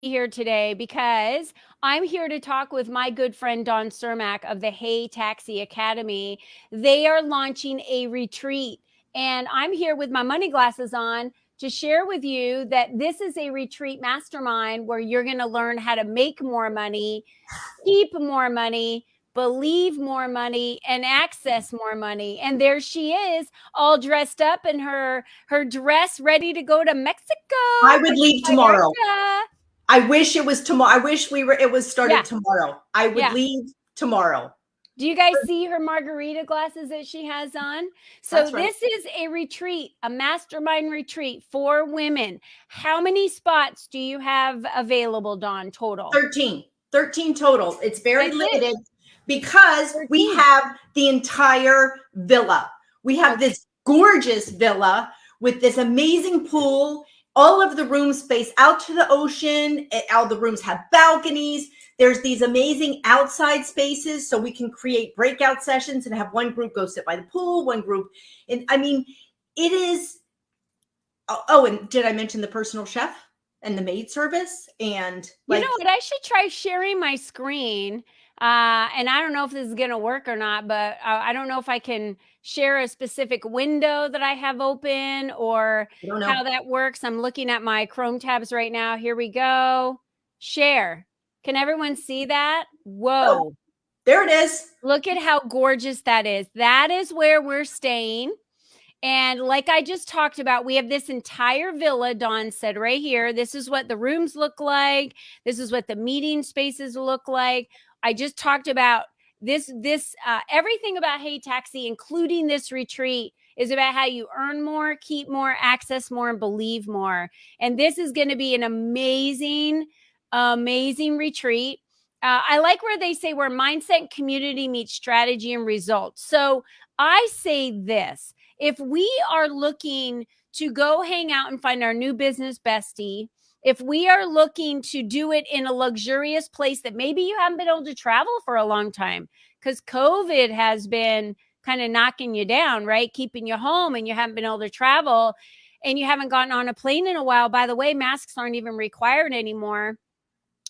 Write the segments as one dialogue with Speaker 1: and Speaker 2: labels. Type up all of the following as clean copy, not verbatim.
Speaker 1: here today because I'm here to talk with my good friend Dawn Cermak of the Hey Taxi Academy. They are launching a retreat, and I'm here with my money glasses on to share with you that this is a retreat mastermind where you're going to learn how to make more money, keep more money, believe more money, and access more money. And there she is, all dressed up in her dress, ready to go to Mexico,
Speaker 2: I would leave tomorrow.
Speaker 1: Vallarta.
Speaker 2: I wish it was tomorrow. I wish it was started
Speaker 1: Yeah,
Speaker 2: tomorrow. I would
Speaker 1: yeah.
Speaker 2: leave tomorrow.
Speaker 1: Do you guys see her margarita glasses that she has on? So
Speaker 2: That's right.
Speaker 1: this is a retreat, a mastermind retreat for women. How many spots do you have available, Dawn, total?
Speaker 2: 13 total. It's very
Speaker 1: That's it.
Speaker 2: limited because we
Speaker 1: 13.
Speaker 2: have the entire villa. We have this gorgeous villa with this amazing pool, all of the room space out to the ocean. All the rooms have balconies. There's these amazing outside spaces so we can create breakout sessions and have one group go sit by the pool, one group. And I mean, it is. Oh, and did I mention the personal chef and the maid service? And
Speaker 1: You know what? I should try sharing my screen. And I don't know if this is going to work or not, but I don't know if I can share a specific window that I have open or how that works. I'm looking at my Chrome tabs right now. Here we go. Share. Can everyone see that? Whoa.
Speaker 2: Oh, there it is.
Speaker 1: Look at how gorgeous that is. That is where we're staying. And like I just talked about, we have this entire villa, Dawn said right here. This is what the rooms look like. This is what the meeting spaces look like. I just talked about this everything about Hey Taxi, including this retreat, is about how you earn more, keep more, access more, and believe more. And this is going to be an amazing, amazing retreat. I like where they say where mindset and community meet strategy and results. So I say this. If we are looking to go hang out and find our new business bestie, if we are looking to do it in a luxurious place that maybe you haven't been able to travel for a long time because COVID has been kind of knocking you down, right? Keeping you home and you haven't been able to travel and you haven't gotten on a plane in a while. By the way, masks aren't even required anymore.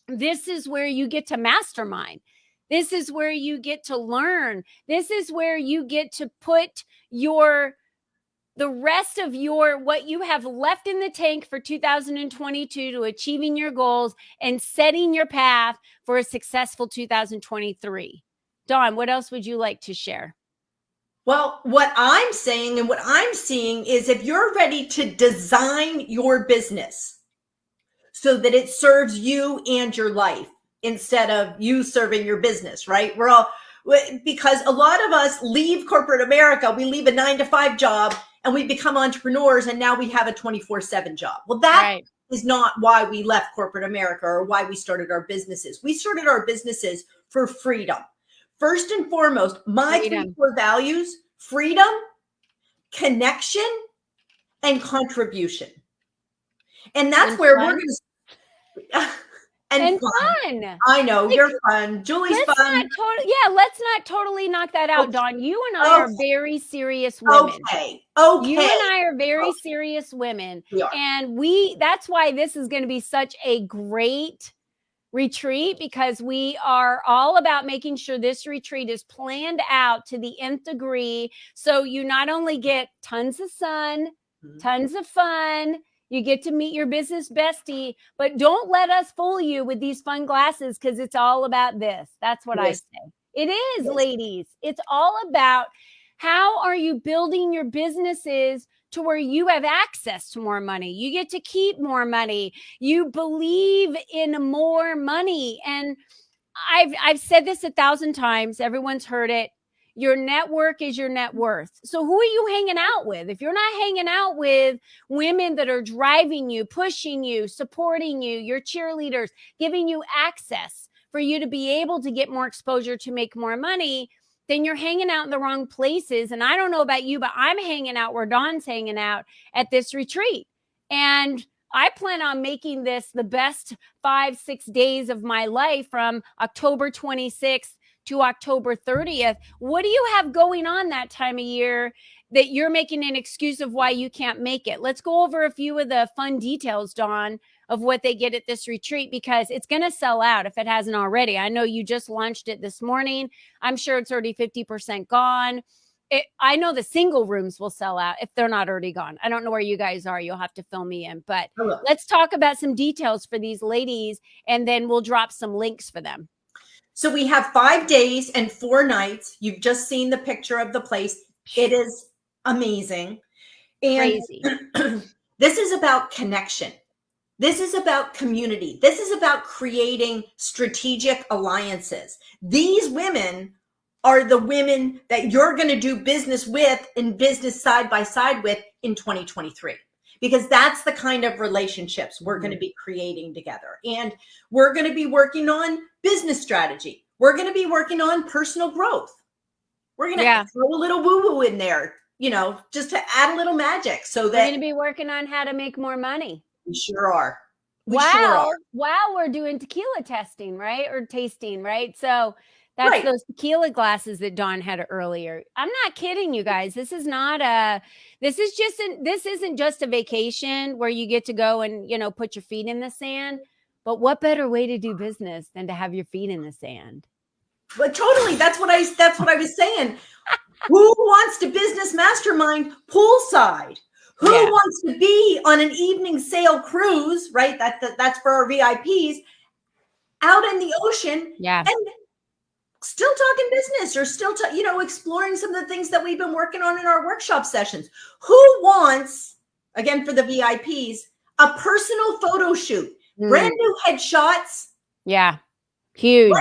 Speaker 1: This is where you get to mastermind. This is where you get to learn. This is where you get to put the rest of what you have left in the tank for 2022 to achieving your goals and setting your path for a successful 2023. Dawn, what else would you like to share?
Speaker 2: Well, what I'm saying and what I'm seeing is if you're ready to design your business so that it serves you and your life instead of you serving your business, right? Because a lot of us leave corporate America, we leave a 9-to-5 job and we become entrepreneurs and now we have a 24/7 job. Well, that is not why we left corporate America or why we started our businesses. We started our businesses for freedom. First and foremost, my 3 core values: freedom, connection, and contribution. And that's where we're going to and fun. I know you're fun. Julie's fun.
Speaker 1: Let's not totally knock that out, Dawn. You and I are very serious women.
Speaker 2: Okay.
Speaker 1: You and I are very serious women. And that's why this is going to be such a great retreat, because we are all about making sure this retreat is planned out to the nth degree. So you not only get tons of sun, tons of fun, you get to meet your business bestie, but don't let us fool you with these fun glasses because it's all about this. That's what I say. It is, ladies. It's all about how are you building your businesses to where you have access to more money. You get to keep more money. You believe in more money. And I've said this 1,000 times. Everyone's heard it. Your network is your net worth. So who are you hanging out with? If you're not hanging out with women that are driving you, pushing you, supporting you, your cheerleaders, giving you access for you to be able to get more exposure to make more money, then you're hanging out in the wrong places. And I don't know about you, but I'm hanging out where Dawn's hanging out at this retreat. And I plan on making this the best 5-6 days of my life from October 26th to October 30th. What do you have going on that time of year that you're making an excuse of why you can't make it? Let's go over a few of the fun details, Dawn. of what they get at this retreat, because it's going to sell out if it hasn't already. I know you just launched it this morning. I'm sure it's already 50% gone. I know the single rooms will sell out if they're not already gone. I don't know where you guys are. You'll have to fill me in. But let's talk about some details for these ladies, and then we'll drop some links for them.
Speaker 2: So we have 5 days and 4 nights. You've just seen the picture of the place. It is amazing. And
Speaker 1: crazy.
Speaker 2: This is about connection. This is about community. This is about creating strategic alliances. These women are the women that you're going to do business with and business side by side with in 2023, because that's the kind of relationships we're going to be creating together. And we're going to be working on business strategy. We're going to be working on personal growth. We're going to throw a little woo-woo in there, you know, just to add a little magic so that
Speaker 1: we're going to be working on how to make more money.
Speaker 2: We sure are.
Speaker 1: While we're doing tequila testing, right? Or tasting, right? So that's those tequila glasses that Dawn had earlier. I'm not kidding you guys. This isn't just a vacation where you get to go and, you know, put your feet in the sand. But what better way to do business than to have your feet in the sand?
Speaker 2: But totally. That's what I was saying. Who wants to business mastermind poolside? Who wants to be on an evening sail cruise, right? That's for our VIPs, out in the ocean, and still talking business, or still, exploring some of the things that we've been working on in our workshop sessions. Who wants, again, for the VIPs, a personal photo shoot, brand new headshots,
Speaker 1: huge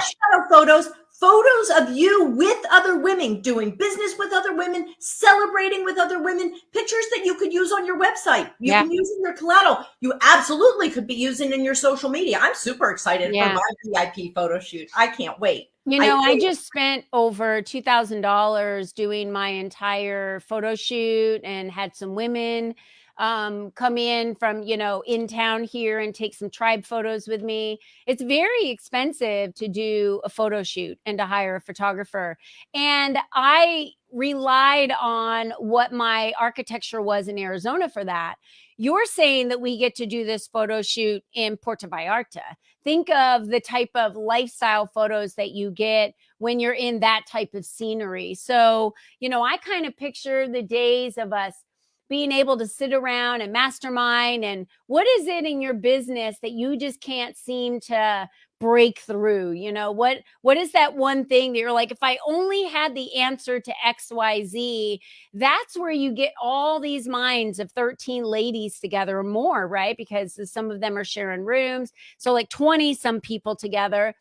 Speaker 2: photos of you with other women, doing business with other women, celebrating with other women, pictures that you could use on your website. You can use in your collateral. You absolutely could be using in your social media. I'm super excited for my VIP photo shoot. I can't wait.
Speaker 1: You know, I just spent over $2,000 doing my entire photo shoot, and had some women come in from, in town here and take some tribe photos with me. It's very expensive to do a photo shoot and to hire a photographer. And I relied on what my architecture was in Arizona for that. You're saying that we get to do this photo shoot in Puerta Vallarta. Think of the type of lifestyle photos that you get when you're in that type of scenery. So, I kind of picture the days of us being able to sit around and mastermind. And what is it in your business that you just can't seem to break through? What is that one thing that you're like, if I only had the answer to XYZ? That's where you get all these minds of 13 ladies together or more, right? Because some of them are sharing rooms. So like 20 some people together,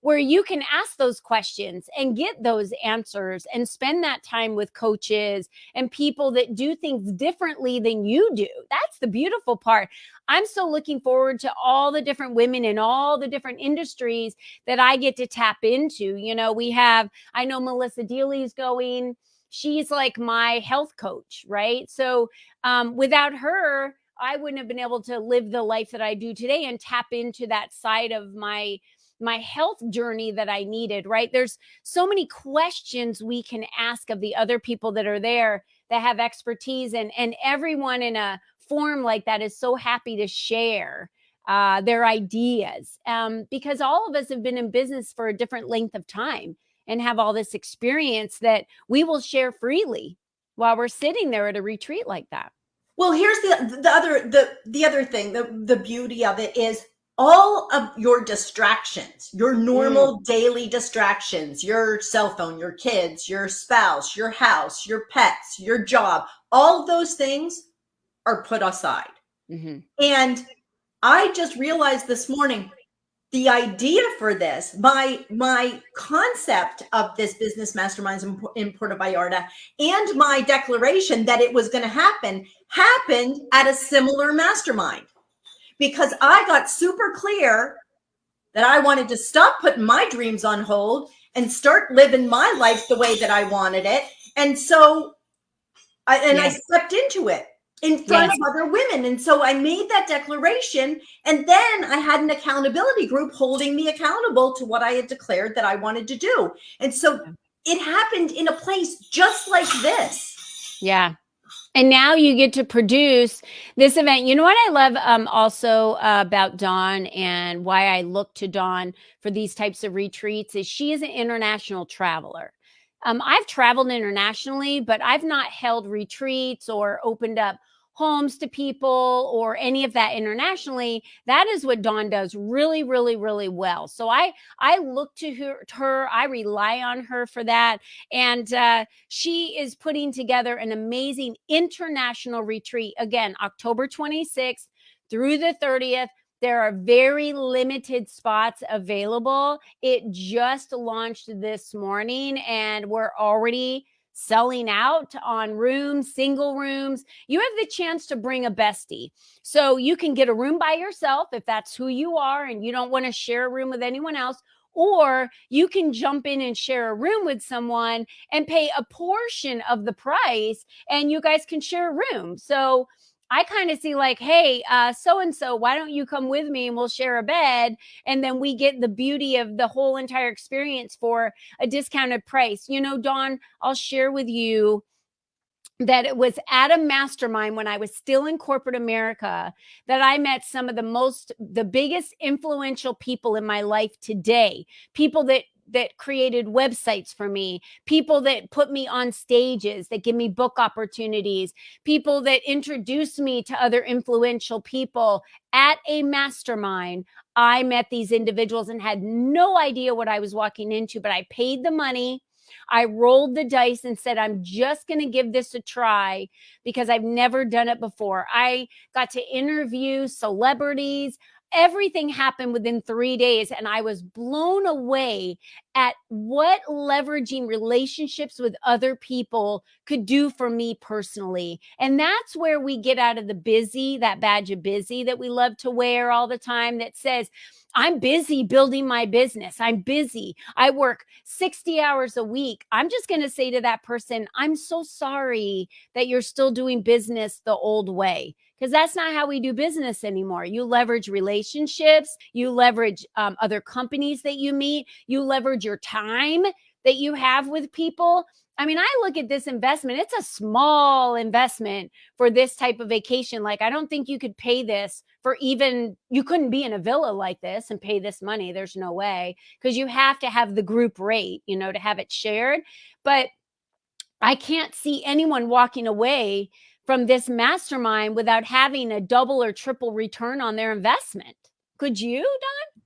Speaker 1: where you can ask those questions and get those answers and spend that time with coaches and people that do things differently than you do. That's the beautiful part. I'm so looking forward to all the different women in all the different industries that I get to tap into. I know Melissa Dealey's going. She's like my health coach, right? So without her, I wouldn't have been able to live the life that I do today and tap into that side of my health journey that I needed, right? There's so many questions we can ask of the other people that are there that have expertise, and everyone in a forum like that is so happy to share their ideas, because all of us have been in business for a different length of time and have all this experience that we will share freely while we're sitting there at a retreat like that.
Speaker 2: Well, here's the other thing, the beauty of it is all of your distractions, your normal daily distractions, your cell phone, your kids, your spouse, your house, your pets, your job, all of those things are put aside. And I just realized this morning, the idea for this, my concept of this business masterminds in Puerto Vallarta, and my declaration that it was going to happen, happened at a similar mastermind. Because I got super clear that I wanted to stop putting my dreams on hold and start living my life the way that I wanted it. And so I stepped into it in front of other women. And so I made that declaration. And then I had an accountability group holding me accountable to what I had declared that I wanted to do. And so it happened in a place just like this.
Speaker 1: Yeah. And now you get to produce this event. You know what I love also about Dawn, and why I look to Dawn for these types of retreats, is she is an international traveler. I've traveled internationally, but I've not held retreats or opened up homes to people or any of that internationally. That is what Dawn does really, really, really well. So I look to her. I rely on her for that. And she is putting together an amazing international retreat. Again, October 26th through the 30th. There are very limited spots available. It just launched this morning, and we're already selling out on rooms, single rooms. You have the chance to bring a bestie. So you can get a room by yourself if that's who you are and you don't want to share a room with anyone else. Or you can jump in and share a room with someone and pay a portion of the price, and you guys can share a room. So I kind of see like, hey, so-and-so, why don't you come with me and we'll share a bed? And then we get the beauty of the whole entire experience for a discounted price. You know, Dawn, I'll share with you that it was at a mastermind when I was still in corporate America that I met some of the biggest influential people in my life today. People that created websites for me, people that put me on stages, that give me book opportunities, people that introduced me to other influential people at a mastermind. I met these individuals and had no idea what I was walking into, but I paid the money. I rolled the dice and said, I'm just going to give this a try because I've never done it before. I got to interview celebrities. Everything happened within 3 days, and I was blown away at what leveraging relationships with other people could do for me personally. And that's where we get out of the busy, that badge of busy that we love to wear all the time, that says, I'm busy building my business. I'm busy. I work 60 hours a week. I'm just going to say to that person, I'm so sorry that you're still doing business the old way, because that's not how we do business anymore. You leverage relationships. You leverage other companies that you meet. You leverage your time that you have with people. I mean, I look at this investment. It's a small investment for this type of vacation. Like, I don't think you could pay this for you couldn't be in a villa like this and pay this money. There's no way, because you have to have the group rate, to have it shared. But I can't see anyone walking away from this mastermind without having a double or triple return on their investment. Could you, Dawn?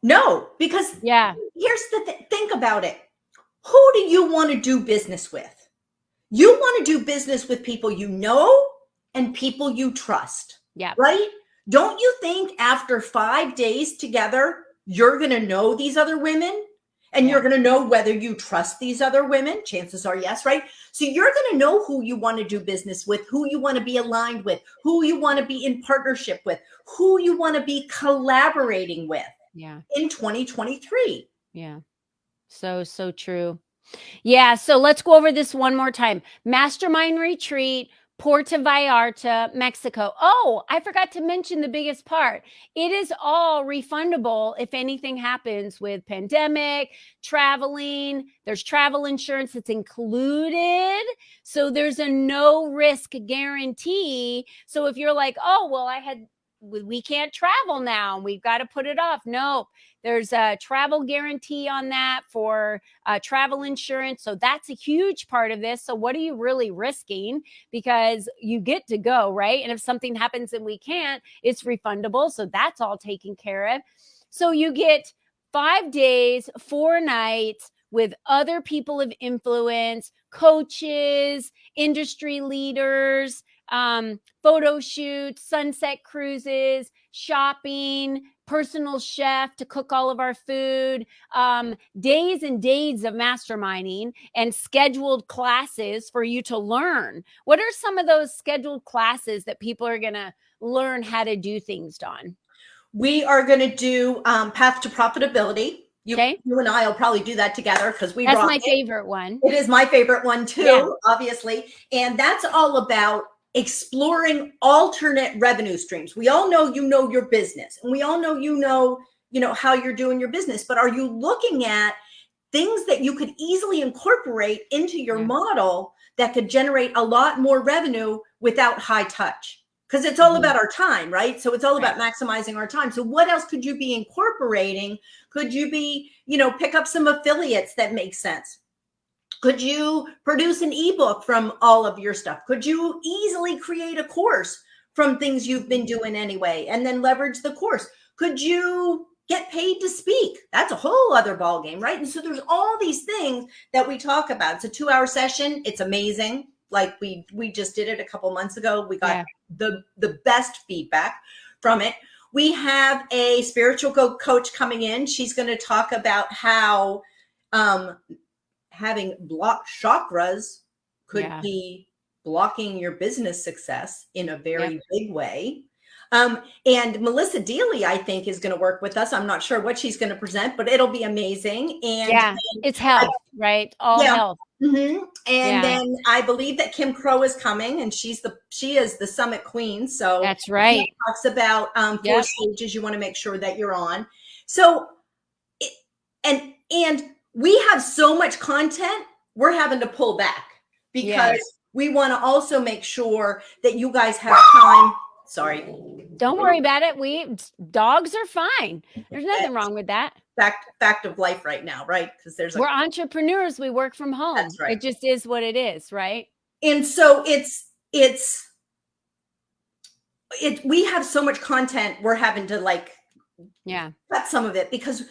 Speaker 2: No, because
Speaker 1: yeah,
Speaker 2: here's the think about it. Who do you want to do business with? You want to do business with people you know and people you trust.
Speaker 1: Yeah.
Speaker 2: Right? Don't you think after 5 days together, you're going to know these other women, and you're going to know whether you trust these other women? Chances are yes, right? So you're going to know who you want to do business with, who you want to be aligned with, who you want to be in partnership with, who you want to be collaborating with in 2023.
Speaker 1: Yeah. So true. Yeah. So let's go over this one more time. Mastermind Retreat, Puerta Vallarta, Mexico. Oh, I forgot to mention the biggest part. It is all refundable if anything happens with pandemic, traveling. There's travel insurance that's included. So there's a no risk guarantee. So if you're like, oh, well, we can't travel now, we've got to put it off. No, there's a travel guarantee on that for travel insurance. So that's a huge part of this. So what are you really risking? Because you get to go, right? And if something happens and we can't, it's refundable. So that's all taken care of. So you get 5 days, 4 nights with other people of influence, coaches, industry leaders, photo shoots, sunset cruises, shopping, personal chef to cook all of our food, days and days of masterminding, and scheduled classes for you to learn. What are some of those scheduled classes that people are going to learn how to do things, Dawn?
Speaker 2: We are going to do Path to Profitability. You and I will probably do that together because that's
Speaker 1: my favorite one.
Speaker 2: It is my favorite one too, obviously. And that's all about exploring alternate revenue streams. We all know your business, and we all know you know how you're doing your business, but are you looking at things that you could easily incorporate into your model that could generate a lot more revenue without high touch. Because it's all about our time, right? So it's all about maximizing our time. So what else could you be incorporating? Could you be, pick up some affiliates that make sense? Could you produce an ebook from all of your stuff? Could you easily create a course from things you've been doing anyway and then leverage the course? Could you get paid to speak? That's a whole other ballgame, right? And so there's all these things that we talk about. It's a 2-hour session. It's amazing. Like we just did it a couple months ago. We got the best feedback from it. We have a spiritual coach coming in. She's going to talk about how having blocked chakras could be blocking your business success in a very big way. And Melissa Dealey, I think, is going to work with us. I'm not sure what she's going to present, but it'll be amazing. And
Speaker 1: it's health, right? All health.
Speaker 2: Mm-hmm. And then I believe that Kim Crow is coming, and she is the summit queen. So
Speaker 1: that's right.
Speaker 2: She talks about 4 stages you want to make sure that you're on. So, and we have so much content, we're having to pull back because we want to also make sure that you guys have time. Sorry.
Speaker 1: Don't worry about it. Dogs are fine. There's nothing wrong with that.
Speaker 2: Fact of life right now, right? Because we're
Speaker 1: entrepreneurs. We work from home. That's right. It just is what it is, right?
Speaker 2: And so we have so much content, we're having to cut some of it because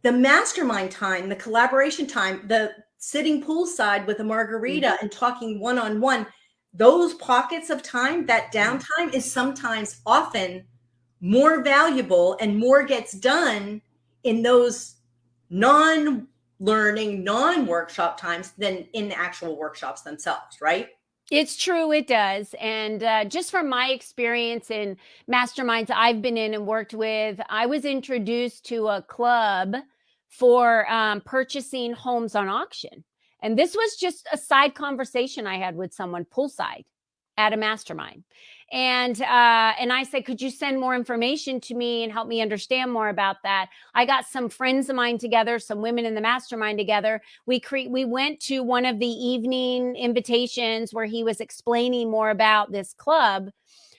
Speaker 2: the mastermind time, the collaboration time, the sitting poolside with a margarita and talking one-on-one, those pockets of time, that downtime is sometimes often more valuable and more gets done in those non-learning, non-workshop times than in the actual workshops themselves, right?
Speaker 1: It's true. It does. And just from my experience in masterminds I've been in and worked with, I was introduced to a club for purchasing homes on auction. And this was just a side conversation I had with someone poolside at a mastermind. And I said, could you send more information to me and help me understand more about that? I got some friends of mine together, some women in the mastermind together. We went to one of the evening invitations where he was explaining more about this club.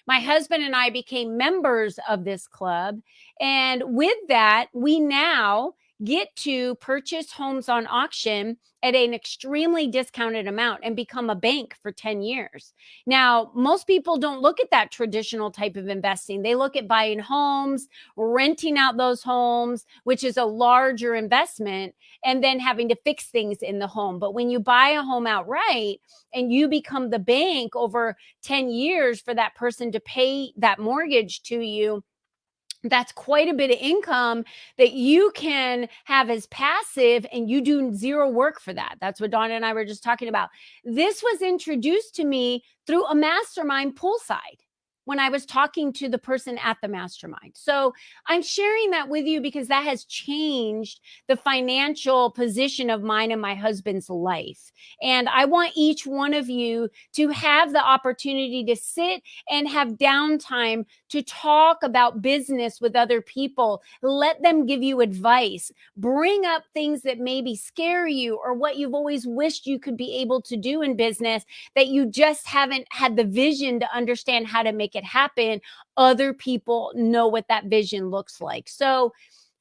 Speaker 1: My husband and I became members of this club. And with that, we now get to purchase homes on auction at an extremely discounted amount and become a bank for 10 years. Now, most people don't look at that traditional type of investing. They look at buying homes, renting out those homes, which is a larger investment, and then having to fix things in the home. But when you buy a home outright and you become the bank over 10 years for that person to pay that mortgage to you, that's quite a bit of income that you can have as passive, and you do zero work for that. That's what Dawn and I were just talking about. This was introduced to me through a mastermind poolside when I was talking to the person at the mastermind. So I'm sharing that with you because that has changed the financial position of mine and my husband's life. And I want each one of you to have the opportunity to sit and have downtime to talk about business with other people. Let them give you advice. Bring up things that maybe scare you or what you've always wished you could be able to do in business that you just haven't had the vision to understand how to make it happen. Other people know what that vision looks like. So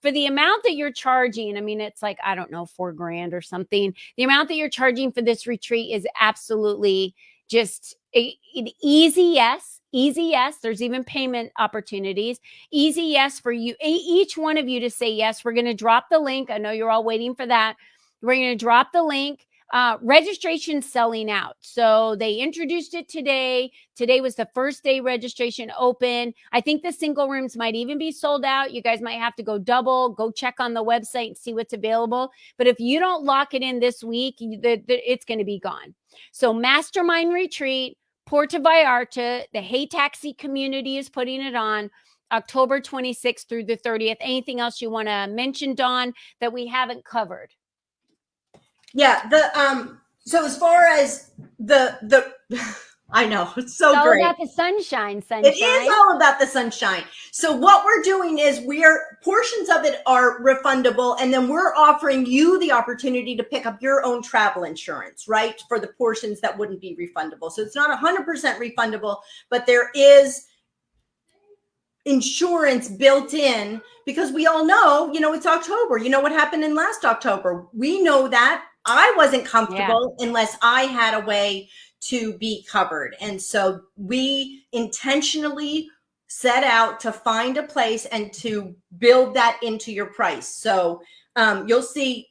Speaker 1: for the amount that you're charging, I mean, it's like, I don't know, $4,000 or something. The amount that you're charging for this retreat is absolutely just an easy yes. Easy yes. There's even payment opportunities. Easy yes for you, each one of you to say yes. We're going to drop the link. I know you're all waiting for that. We're going to drop the link. Registration selling out. So they introduced it today. Today was the first day registration open. I think the single rooms might even be sold out. You guys might have to go double, go check on the website and see what's available. But if you don't lock it in this week, it's going to be gone. So Mastermind Retreat, Puerta Vallarta, the Hey Taxi community is putting it on October 26th through the 30th. Anything else you want to mention, Dawn, that we haven't covered?
Speaker 2: Yeah, so as far as the I know. It's
Speaker 1: It's
Speaker 2: so
Speaker 1: all
Speaker 2: great.
Speaker 1: about the sunshine,
Speaker 2: It is
Speaker 1: sunshine.
Speaker 2: all about the sunshine. So what we're doing is portions of it are refundable, and then we're offering you the opportunity to pick up your own travel insurance, right? For the portions that wouldn't be refundable. So it's not 100% refundable, but there is insurance built in, because we all know, it's October. You know what happened in last October? We know that I wasn't comfortable unless I had a way to be covered. And so we intentionally set out to find a place and to build that into your price. So you'll see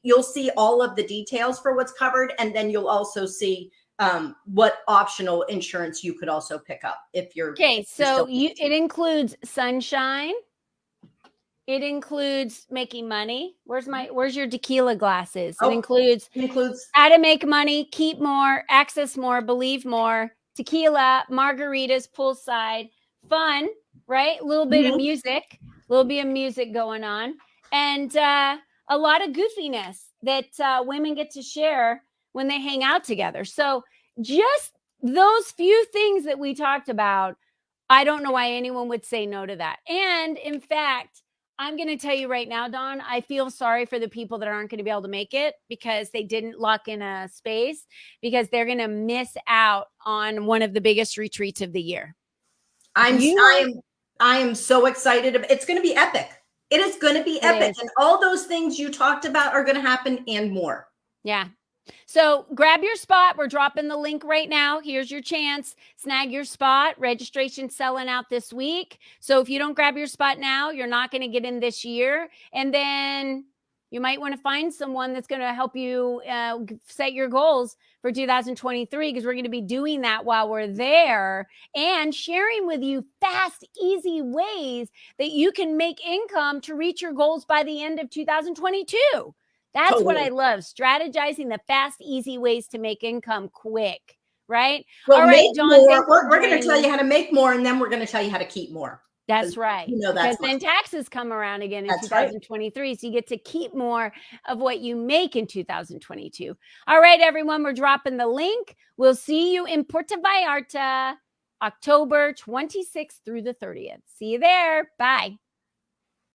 Speaker 2: all of the details for what's covered, and then you'll also see what optional insurance you could also pick up if you're
Speaker 1: Okay, so
Speaker 2: still.
Speaker 1: it includes sunshine. It includes making money. Where's your tequila glasses? It
Speaker 2: Oh,
Speaker 1: includes
Speaker 2: it includes.
Speaker 1: how to make money, keep more, access more, believe more, tequila, margaritas, poolside, fun, right? A little bit of music, going on, and a lot of goofiness that women get to share when they hang out together. So just those few things that we talked about, I don't know why anyone would say no to that. And in fact, I'm going to tell you right now, Dawn, I feel sorry for the people that aren't going to be able to make it because they didn't lock in a space, because they're going to miss out on one of the biggest retreats of the year.
Speaker 2: I am so excited. It's going to be epic. It is going to be epic. And all those things you talked about are going to happen and more.
Speaker 1: Yeah. So grab your spot. We're dropping the link right now. Here's your chance. Snag your spot. Registration selling out this week. So if you don't grab your spot now, you're not going to get in this year. And then you might want to find someone that's going to help you set your goals for 2023, because we're going to be doing that while we're there and sharing with you fast, easy ways that you can make income to reach your goals by the end of 2022. That's what I love, strategizing the fast, easy ways to make income quick, right?
Speaker 2: Well,
Speaker 1: all right, Dawn,
Speaker 2: we're going to tell you how to make more, and then we're going to tell you how to keep more.
Speaker 1: That's right.
Speaker 2: That's
Speaker 1: because then taxes come around again in
Speaker 2: That's
Speaker 1: 2023. Right. So you get to keep more of what you make in 2022. All right, everyone, we're dropping the link. We'll see you in Puerta Vallarta, October 26th through the 30th. See you there. Bye.